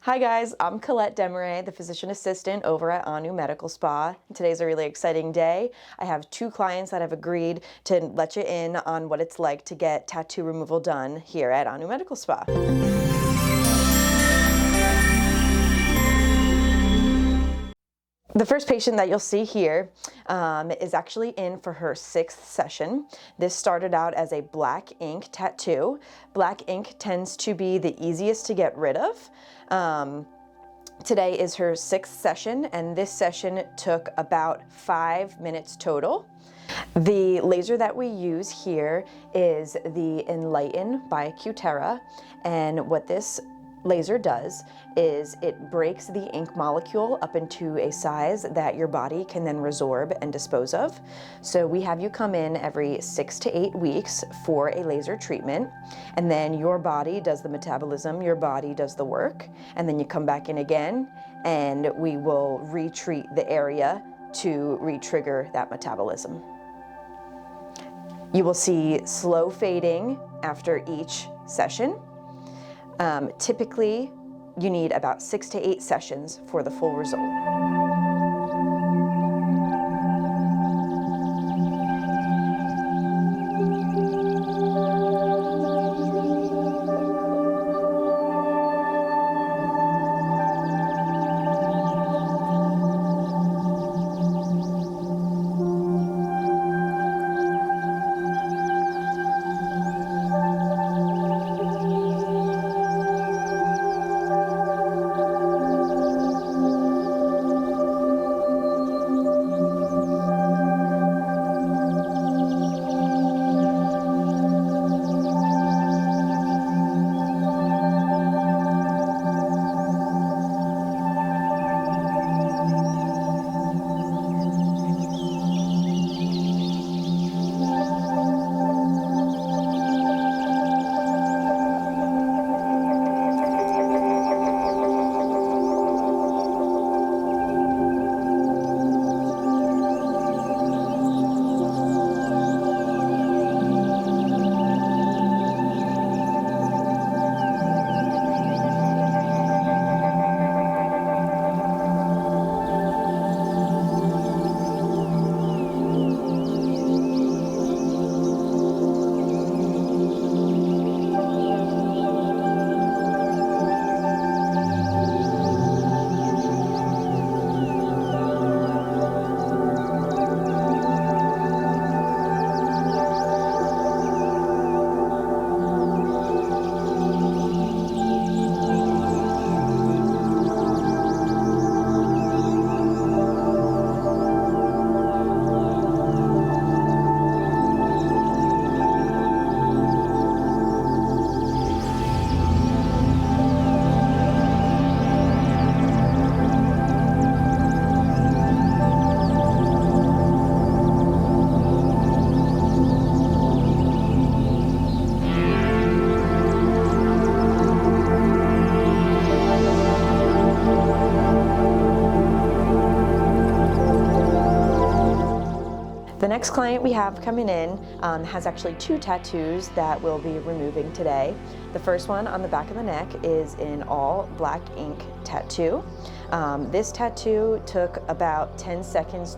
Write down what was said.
Hi guys, I'm Colette Desmarais, the physician assistant over at Unveil Medical Spa. Today's a really exciting day. I have two clients that have agreed to let you in on what it's like to get tattoo removal done here at Unveil Medical Spa. The first patient that you'll see here is actually in for her 6th session. This started out as a black ink tattoo. Black ink tends to be the easiest to get rid of. Today is her 6th session, and this session took about 5 minutes total. The laser that we use here is the Enlighten by Cutera, and what this laser does is it breaks the ink molecule up into a size that your body can then resorb and dispose of. So we have you come in every 6 to 8 weeks for a laser treatment, and then your body does the metabolism, your body does the work, and then you come back in again and we will retreat the area to re-trigger that metabolism. You will see slow fading after each session. Typically, you need about 6 to 8 sessions for the full result. The next client we have coming in has actually 2 tattoos that we'll be removing today. The first one on the back of the neck is an all black ink tattoo. This tattoo took about 10 seconds to